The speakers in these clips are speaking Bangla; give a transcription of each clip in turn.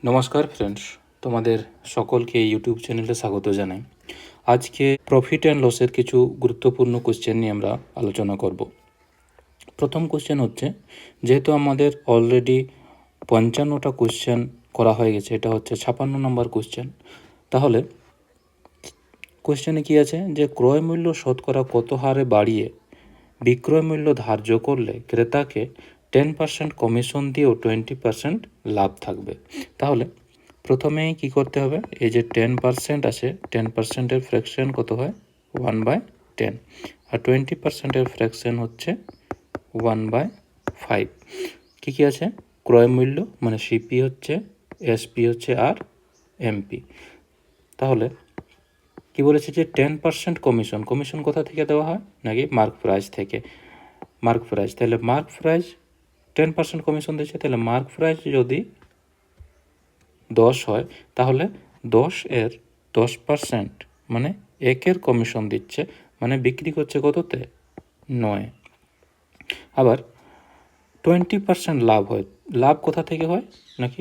নমস্কার ফ্রেন্ডস, তোমাদের সকলকে এই ইউটিউব চ্যানেলে স্বাগত জানাই। আজকে প্রফিট অ্যান্ড লসের কিছু গুরুত্বপূর্ণ কোশ্চেন নিয়ে আমরা আলোচনা করব। প্রথম কোশ্চেন হচ্ছে, যেহেতু আমাদের অলরেডি 55টা কোশ্চেন করা হয়ে গেছে, এটা হচ্ছে 56 নম্বর কোশ্চেন। তাহলে কোশ্চেনে কি আছে যে ক্রয় মূল্য শতকরা কত হারে বাড়িয়ে বিক্রয় মূল্য ধার্য করলে ক্রেতাকে 10% কমিশন দিয়েও 20% লাভ থাকবে। তাহলে প্রথমেই কি করতে হবে, এই যে 10% আছে, 10%-এর ফ্র্যাকশন কত হয় 1/10, আর 20%-এর ফ্র্যাকশন হচ্ছে 1/5। কী কী আছে, ক্রয় মূল্য মানে সিপি হচ্ছে, এসপি হচ্ছে, আর এমপি। তাহলে কি বলেছে যে 10% কমিশন কোথা থেকে দেওয়া হয়, নাকি মার্ক প্রাইস থেকে। মার্ক প্রাইস, তাহলে মার্ক প্রাইস 10% কমিশন দিচ্ছে, তাহলে মার্ক প্রাইস যদি 10 হয় তাহলে 10-এর 10% মানে 1-এর কমিশন দিচ্ছে, মানে বিক্রি করছে কততে, 9। আবার 20% লাভ হয়, লাভ কোথা থেকে হয়, নাকি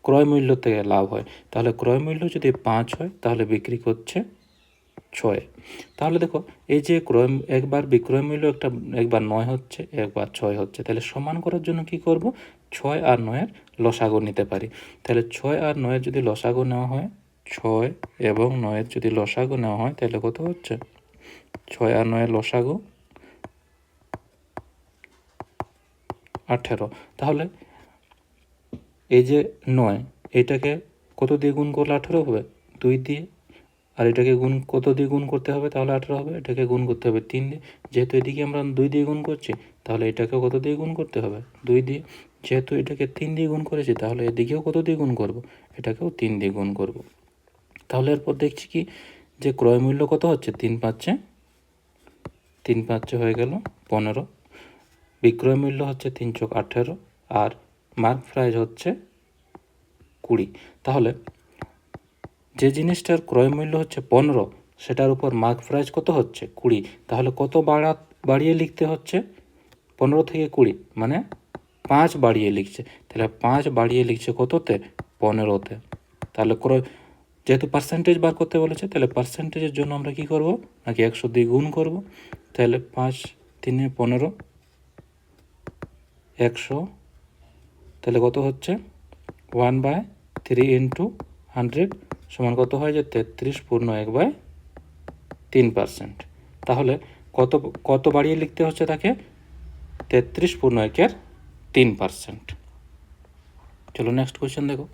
ক্রয় মূল্য থেকে লাভ হয়। তাহলে ক্রয় মূল্য যদি 5 হয় তাহলে বিক্রি করছে 6। তাহলে দেখো, এই যে একবার বিক্রয় মূল্য একবার 9 হচ্ছে, একবার 6 হচ্ছে, তাহলে সমান করার জন্য কি করব, 6 আর 9-এর লসাগু নিতে পারি। তাহলে 6 আর 9-এর যদি লসাগু নেওয়া হয়, 6 এবং 9-এর যদি লসাগু নেওয়া হয় তাহলে কত হচ্ছে, 6 আর 9-এর লসাগু 18। তাহলে এই যে 9, এটাকে কত দিয়ে গুণ করলে 18 হবে, 2 দিয়ে। আর এটাকে কত দিয়ে গুণ করতে হবে, তাহলে 18 হবে। এটাকে গুণ করতে হবে 3 দিয়ে, যেহেতু এদিকে আমরা 2 দিয়ে গুণ করছি, তাহলে এটাকেও কত দিয়ে গুণ করতে হবে, 2 দিয়ে। যেহেতু এটাকে 3 দিয়ে গুণ করেছি, তাহলে এদিকেও কত দিয়ে গুণ করব, এটাকেও 3 দিয়ে গুণ করব। তাহলে এরপর দেখছি কি, যে ক্রয় মূল্য কত হচ্ছে, 3 5 হয়ে গেল 15, বিক্রয় মূল্য হচ্ছে 3 × 18, আর মার্ক প্রাইস হচ্ছে 20। তাহলে যে জিনিসটার ক্রয় মূল্য হচ্ছে 15, সেটার উপর মার্ক প্রাইস কত হচ্ছে 20, তাহলে কত বাড়িয়ে লিখতে হচ্ছে, 15 থেকে 20 মানে 5 বাড়িয়ে লিখছে। তাহলে 5 বাড়িয়ে লিখছে কততে, 15-তে। তাহলে যেহেতু পার্সেন্টেজ বার করতে বলেছে, তাহলে পার্সেন্টেজের জন্য আমরা কি করব, নাকি 100 দিয়ে গুণ করব। তাহলে 5 3 15, 100, তাহলে কত হচ্ছে 1/3 × 100 সমান কত হয়, যে 33.1/3%। তাহলে কত বাড়িয়ে লিখতে হচ্ছে তাকে, 33.1/3%। চলো নেক্সট কোয়েশ্চেন দেখো,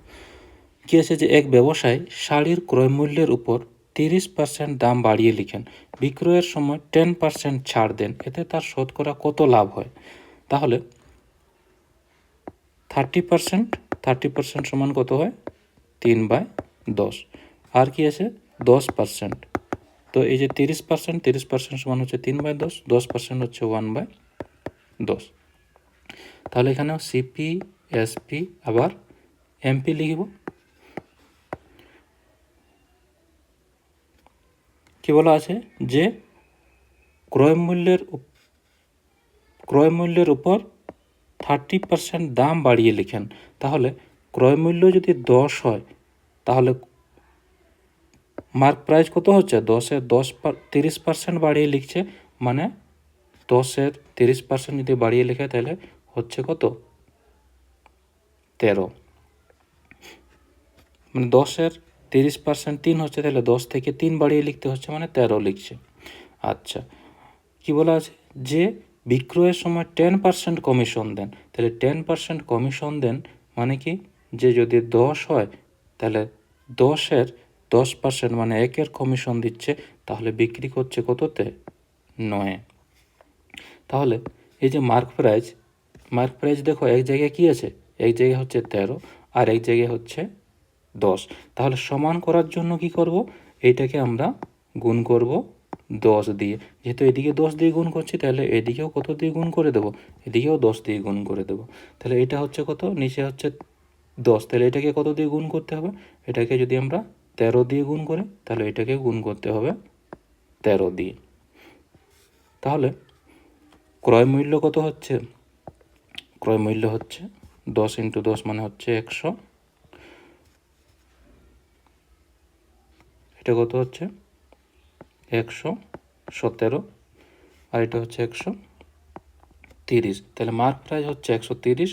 কি আছে যে এক ব্যবসায়ী শাড়ির ক্রয় মূল্যের উপর 30% দাম বাড়িয়ে লিখেন, বিক্রয়ের সময় 10% ছাড় দেন, এতে তার শতকরা কত লাভ হয়। তাহলে 30% সমান কত হয়, 3/10। আর কি আছে 10%, তো এই যে 30% সমান হচ্ছে 3/10, 10% হচ্ছে 1/10। তাহলে এখানেও সিপি, এসপি, আবার এমপি লিখব। কি বলা আছে যে ক্রয় মূল্যের উপর 30% দাম বাড়িয়ে লিখেন। তাহলে ক্রয় মূল্য যদি 10 হয়, তাহলে মার্ক প্রাইস কত হচ্ছে, 10-এর 30% বাড়িয়ে লিখছে, মানে 10-এর 30% যদি বাড়িয়ে লেখে তাহলে হচ্ছে কত, 13। মানে 10-এর 30% 3 হচ্ছে, তাহলে 10 থেকে 3 বাড়িয়ে লিখতে হচ্ছে, মানে 13 লিখছে। আচ্ছা, কি বলা আছে যে বিক্রয়ের সময় 10% কমিশন দেন। তাহলে 10% কমিশন দেন মানে কি, যে যদি 10 হয় তাহলে 10-এর 10% মানে 1-এর কমিশন দিচ্ছে, তাহলে বিক্রি করছে কততে, 9। তাহলে এই যে মার্ক প্রাইস দেখো, এক জায়গায় কি আছে, এক জায়গায় হচ্ছে 13 আর এক জায়গায় হচ্ছে 10। তাহলে সমান করার জন্য কি করব, এইটাকে আমরা গুণ করব 10 দিয়ে। যেহেতু এদিকে 10 দিয়ে গুণ করছি, তাহলে এদিকেও কত দিয়ে গুণ করে দেবো, এদিকেও 10 দিয়ে গুণ করে দেবো। তাহলে এটা হচ্ছে কত, নিচে হচ্ছে 10, তাহলে এটাকে কত দিয়ে গুণ করতে হবে, এটাকে যদি আমরা 13 দিয়ে গুণ করি, তাহলে এটাকে গুণ করতে হবে 13 দিয়ে। তাহলে ক্রয় মূল্য কত হচ্ছে, ক্রয় মূল্য হচ্ছে 10 × 10 মানে হচ্ছে 100, এটা কত হচ্ছে 117, আর এটা হচ্ছে 130। তাহলে মার্ক প্রাইস হচ্ছে 130,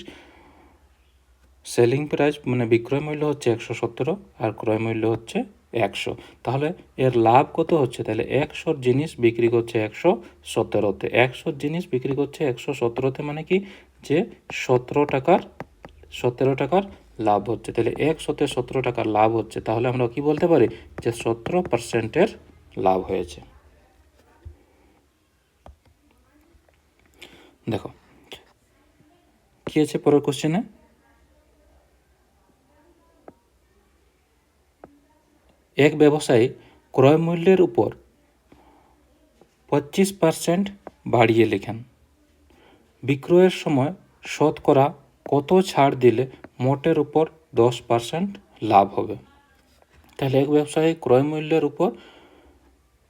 সেলিং প্রাইস মানে বিক্রয় মূল্য হচ্ছে 117, আর ক্রয় মূল্য হচ্ছে 100। তাহলে এর লাভ কত হচ্ছে? তাহলে 100 জিনিস বিক্রি করছে 117-তে, 100 জিনিস বিক্রি করছে 117-তে, মানে কি যে 17 টাকার লাভ হচ্ছে। তাহলে 100-তে 17 টাকার লাভ হচ্ছে, তাহলে আমরা কি বলতে পারি যে 17%-এর লাভ হয়েছে। দেখো কি আছে পরের কোশ্চেনে, এক ব্যবসায়ী ক্রয় মূল্যের উপর 25% বাড়িয়ে লেখেন, বিক্রয়ের সময় শতকরা কত ছাড় দিলে মোটের উপর 10% লাভ হবে? তাহলে এক ব্যবসায়ী ক্রয় মূল্যের উপর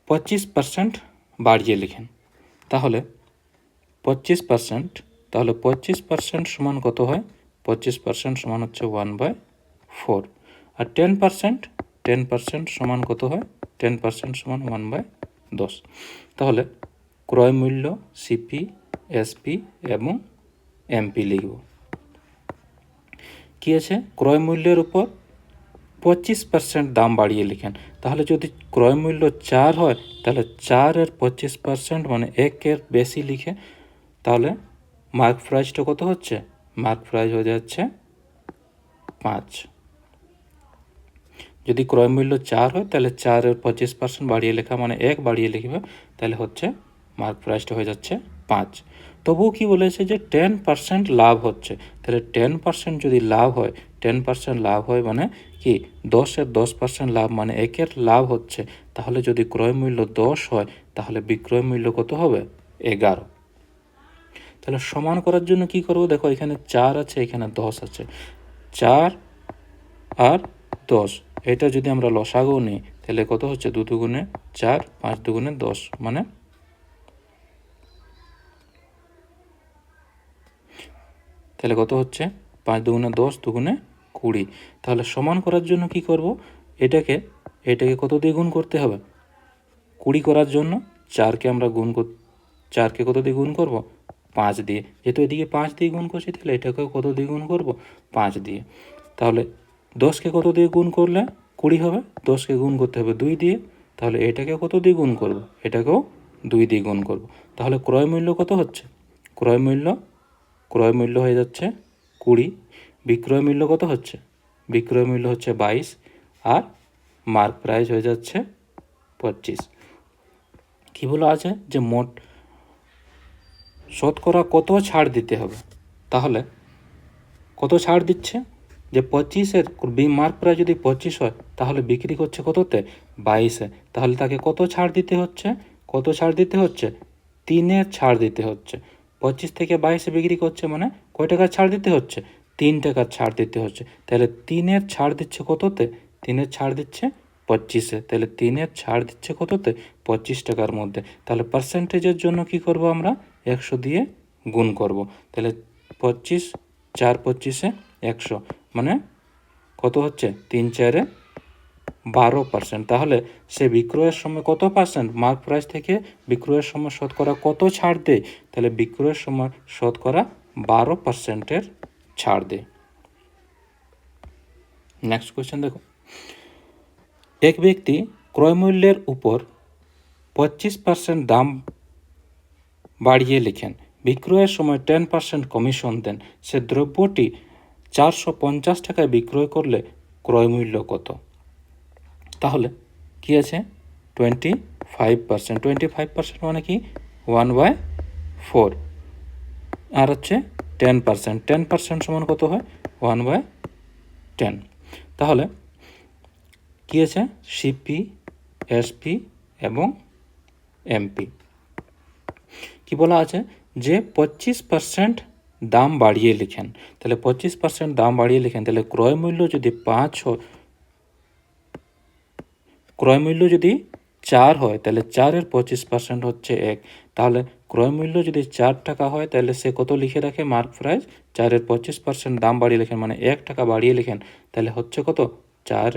25% বাড়িয়ে লেখেন, তাহলে 25%, তাহলে 25% সমান কত হয়? 25% সমান হচ্ছে 1/4, আর 10% সমান কত হয়? 10% সমান 1/10। তাহলে ক্রয় মূল্য সিপি, এসপি এবং এমপি লিখব। কি আছে? ক্রয় মূল্যের উপর 25% দাম বাড়িয়ে লিখেন, তাহলে যদি ক্রয় মূল্য 4 হয় তাহলে 4-এর 25% মানে 1-এর বেশি লিখে, তাহলে মার্ক প্রাইসটা কত হচ্ছে? মার্ক প্রাইস হয়ে যাচ্ছে 5। যদি ক্রয় মূল্য 4 হয় তাহলে 4-এর 25% বাড়িয়ে লেখা মানে 1 বাড়িয়ে লিখবে, তাহলে হচ্ছে মার্ক প্রাইসটা হয়ে যাচ্ছে 5। তবুও কি বলেছে যে 10% লাভ হচ্ছে, তাহলে 10% যদি লাভ হয়, 10% লাভ হয় মানে কি 10-এর 10% লাভ মানে 1-এর লাভ হচ্ছে, তাহলে যদি ক্রয় মূল্য 10 হয় তাহলে বিক্রয় মূল্য কত হবে? 11। তাহলে সমান করার জন্য কি করব? দেখো এখানে 4 আছে, এখানে 10 আছে, 4 আর 10, এটা যদি আমরা লসাগু নিই তাহলে কত হচ্ছে? 2 দুগুণে 4, 5 দুগুণে 10, মানে তাহলে কত হচ্ছে? 5 দুগুণে 10, দুগুণে 20। তাহলে সমান করার জন্য কি করব? এটাকে কত দিয়ে গুণ করতে হবে? 20 করার জন্য 4কে আমরা 4কে কত দিয়ে গুণ করব? 5 দিয়ে। যেহেতু এদিকে 5 দিয়ে গুণ করছি তাহলে এটাকেও কত দিয়ে গুণ করব? 5 দিয়ে। তাহলে 10কে কত দিয়ে গুণ করলে 20 হবে? 10কে গুণ করতে হবে 2 দিয়ে, তাহলে এটাকে কত দিয়ে গুণ করব? এটাকেও 2 দিয়ে গুণ করব। তাহলে ক্রয় মূল্য কত হচ্ছে? ক্রয় মূল্য হয়ে যাচ্ছে 20, বিক্রয় মূল্য কত হচ্ছে? বিক্রয় মূল্য হচ্ছে 22, আর মার্ক প্রাইস হয়ে যাচ্ছে 25। কী বলা আছে যে মোট শতকরা কত ছাড় দিতে হবে? তাহলে কত ছাড় দিচ্ছে? যে 25-এর মার্ক প্রাইস যদি 25 হয় তাহলে বিক্রি করছে কততে? 22-এ, তাহলে তাকে কত ছাড় দিতে হচ্ছে? 3-এর ছাড় দিতে হচ্ছে। 25 থেকে 22-এ বিক্রি করছে মানে কয় টাকার ছাড় দিতে হচ্ছে? 3 টাকার ছাড় দিতে হচ্ছে। তাহলে 3-এর ছাড় দিচ্ছে কততে? 3-এর ছাড় দিচ্ছে 25-এ, তাহলে 3-এর ছাড় দিচ্ছে কততে? 25 টাকার মধ্যে। তাহলে পার্সেন্টেজের জন্য কি করব আমরা? 100 দিয়ে গুণ করব। তাহলে 25, 4 25-এ 100, মানে কত হচ্ছে? 3 4-এ 12%। তাহলে সে বিক্রয়ের সময় কত পার্সেন্ট? মার্ক প্রাইস থেকে বিক্রয়ের সময় শতকরা কত ছাড় দেয়? তাহলে বিক্রয়ের সময় শতকরা 12%-এর ছাড় দেয়। নেক্সট কোয়েশ্চেন দেখো, এক ব্যক্তি ক্রয় মূল্যের উপর 25% দাম বাড়িয়ে লেখেন, বিক্রয়ের সময় 10% কমিশন দেন, সে দ্রব্যটি 450 টাকায় বিক্রয় করলে ক্রয় মূল্য কত? তাহলে কি আছে? 25%। 25% মানে কি? 1/4, আর হচ্ছে 10%। 10% সমান কত হয়? 1/10। তাহলে কি আছে? সিপি, এসপি এবং এমপি। কি বলা আছে? যে 25% দাম বাড়িয়ে লিখেন, তাহলে 25% দাম বাড়িয়ে লিখেন, তাহলে ক্রয় মূল্য যদি 5 হয়, ক্রয় মূল্য যদি 4 হয় তাহলে 4-এর 25% হচ্ছে 1, তাহলে ক্রয় মূল্য যদি 4 টাকা হয় তাহলে সে কত লিখে রাখে? মার্ক প্রাইস 4-এর 25% দাম বাড়িয়ে লেখেন মানে 1 টাকা বাড়িয়ে লেখেন, তাহলে হচ্ছে কত? 4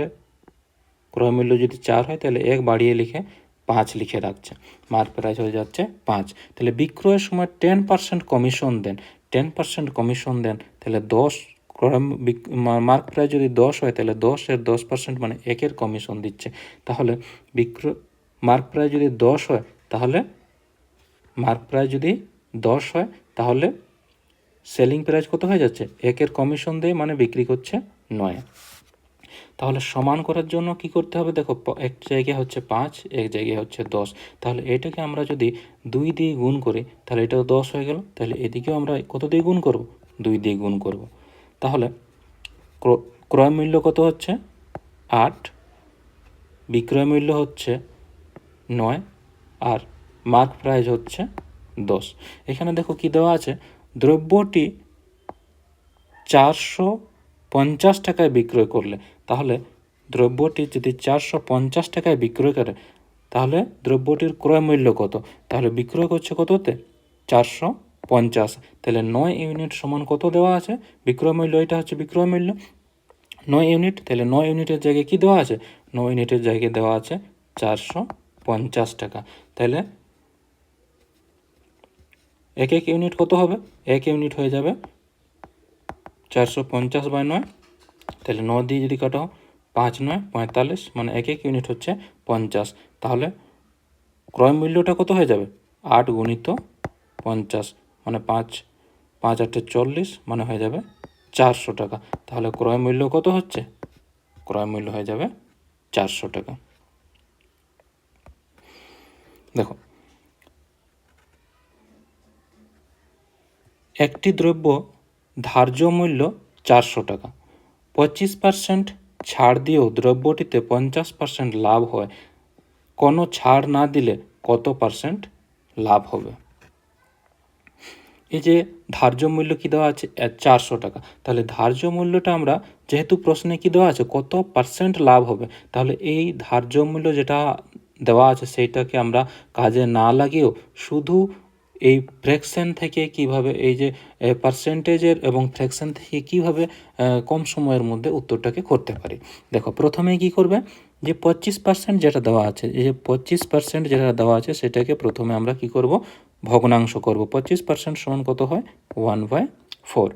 ক্রয় মূল্য যদি 4 হয় তাহলে 1 বাড়িয়ে লিখে 5 লিখে রাখছে, মার্ক প্রাইস হয়ে যাচ্ছে 5। তাহলে বিক্রয়ের সময় 10% কমিশন দেন, 10% কমিশন দেন, তাহলে 10 মার্ক প্রাইস যদি 10 হয় তাহলে 10-এর 10% মানে 1-এর কমিশন দিচ্ছে। তাহলে মার্ক প্রাইস যদি 10 হয় তাহলে সেলিং প্রাইস কত হয়ে যাচ্ছে, 1-এর কমিশন দিয়ে মানে বিক্রি করছে 9। তাহলে সমান করার জন্য কি করতে হবে, দেখো এক জায়গায় হচ্ছে 5, এক জায়গায় হচ্ছে 10, তাহলে এটাকে আমরা যদি 2 দিয়ে গুণ করি তাহলে এটাও 10 হয়ে গেল। তাহলে এদিকেও আমরা কত দিয়ে গুণ করব, 2 দিয়ে গুণ করব। তাহলে ক্রয় মূল্য কত হচ্ছে 8, বিক্রয় মূল্য হচ্ছে 9 আর মার্ক প্রাইস হচ্ছে 10। এখানে দেখো কি দেওয়া আছে, দ্রব্যটি 450 টাকায় বিক্রয় করলে, তাহলে দ্রব্যটি যদি 450 টাকায় বিক্রয় করে তাহলে দ্রব্যটির ক্রয় মূল্য কত, তাহলে বিক্রয় করছে কততে, 450, তাহলে 9 ইউনিট সমান কত দেওয়া আছে, বিক্রয় মূল্য, এটা হচ্ছে বিক্রয় মূল্য 9 ইউনিট, তাহলে 9 ইউনিটের জায়গায় কি দেওয়া আছে, 9 ইউনিটের জায়গায় দেওয়া আছে 450 টাকা। তাহলে এক ইউনিট কত হবে, 1 ইউনিট হয়ে যাবে 450/9, তাহলে 9 দিয়ে যদি কাটো 5-9 45, মানে 1 ইউনিট হচ্ছে 50। তাহলে ক্রয় মূল্যটা কত হয়ে যাবে, 8 গুণিত 50, মানে 5-8 40, মানে হয়ে যাবে 400 টাকা। তাহলে ক্রয় মূল্য কত হচ্ছে, ক্রয় মূল্য হয়ে যাবে 400 টাকা। দেখো, একটি দ্রব্য ধার্য মূল্য 400 টাকা, 25% ছাড় দিয়েও দ্রব্যটিতে 50% লাভ হয়, কোনো ছাড় না দিলে কত পার্সেন্ট লাভ হবে। এই যে ধার্য মূল্য কী দেওয়া আছে 400 টাকা, তাহলে ধার্য মূল্যটা আমরা যেহেতু প্রশ্নে কী দেওয়া আছে কত পার্সেন্ট লাভ হবে, তাহলে এই ধার্য মূল্য যেটা দেওয়া আছে সেইটাকে আমরা কাজে না লাগিয়েও শুধু এই ফ্র্যাকশন থেকে কিভাবে, এই যে পার্সেন্টেজের এবং ফ্র্যাকশন থেকে কিভাবে কম সময়ের মধ্যে উত্তরটাকে করতে পারি। দেখো, প্রথমে কি করবে, যে 25% যেটা দেওয়া আছে, এই যে 25% যেটা দেওয়া আছে সেটাকে প্রথমে আমরা কি করব, ভগ্নাংশ করব। 25% সমান কত হয়, 1/4।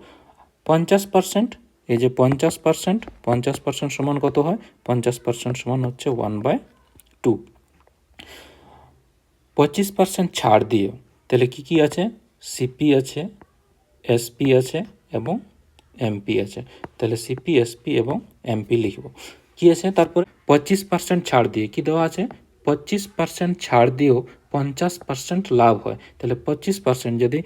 50%, এই যে 50% সমান কত হয়, 50% সমান হচ্ছে 1/2। 25% ছাড় দিয়ে, তাহলে কি কি আছে, সিপি আছে, এসপি আছে এবং এমপি আছে। তাহলে সিপি, এসপি এবং এমপি লিখব। কি আছে তারপরে, 25% ছাড় দিয়ে কি দেওয়া আছে, 25% ছাড় দিয়েও 50% লাভ হয়। তাহলে 25% যদি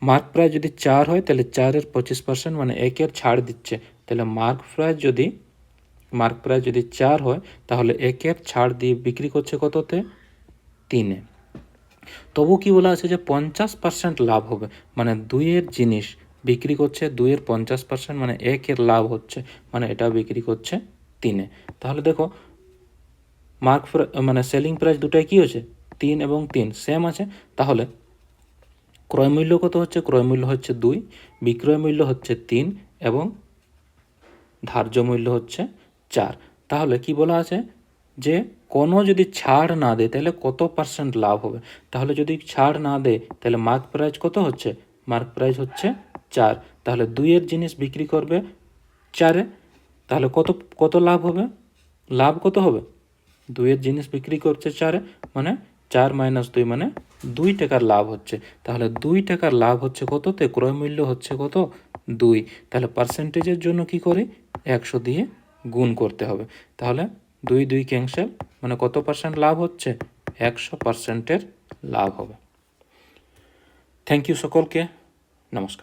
মার্ক প্রাইস যদি 4 হয় তাহলে 4-এর 25% মানে 1-এর ছাড় দিচ্ছে, তাহলে মার্ক প্রাইস যদি 4 হয় তাহলে 1-এর ছাড় দিয়ে বিক্রি করছে কততে, 3-এ। তবু কি বলা আছে যে 50% লাভ হবে, মানে 2-এর জিনিস বিক্রি করছে 2-এর 50%, মানে 1-এর লাভ হচ্ছে, মানে এটা বিক্রি করছে 3-এ। তাহলে দেখো, মানে সেলিং প্রাইস দুটাই কি হচ্ছে, 3 এবং 3 সেম আছে। তাহলে ক্রয় মূল্য কত হচ্ছে, ক্রয় মূল্য হচ্ছে 2, বিক্রয় মূল্য হচ্ছে 3 এবং ধার্য মূল্য হচ্ছে 4। তাহলে কি বলা আছে যে কোনো যদি ছাড় না দেয় তাহলে কত পার্সেন্ট লাভ হবে, তাহলে যদি ছাড় না দেয় তাহলে মার্ক প্রাইস কত হচ্ছে, মার্ক প্রাইস হচ্ছে 4, তাহলে 2-এর জিনিস বিক্রি করবে 4-এ, তাহলে কত লাভ হবে, লাভ কত হবে, 2-এর জিনিস বিক্রি করছে 4-এ, মানে 4 - 2 মানে 2 টাকার লাভ হচ্ছে। তাহলে 2 টাকার লাভ হচ্ছে কততে, ক্রয় মূল্য হচ্ছে কত, 2। তাহলে পার্সেন্টেজের জন্য কি করি, 100 দিয়ে গুণ করতে হবে। তাহলে 2 ক্যান্সেল, মানে কত পার্সেন্ট লাভ হচ্ছে, 100%-এর লাভ হবে। থ্যাংক ইউ সকলকে, নমস্কার।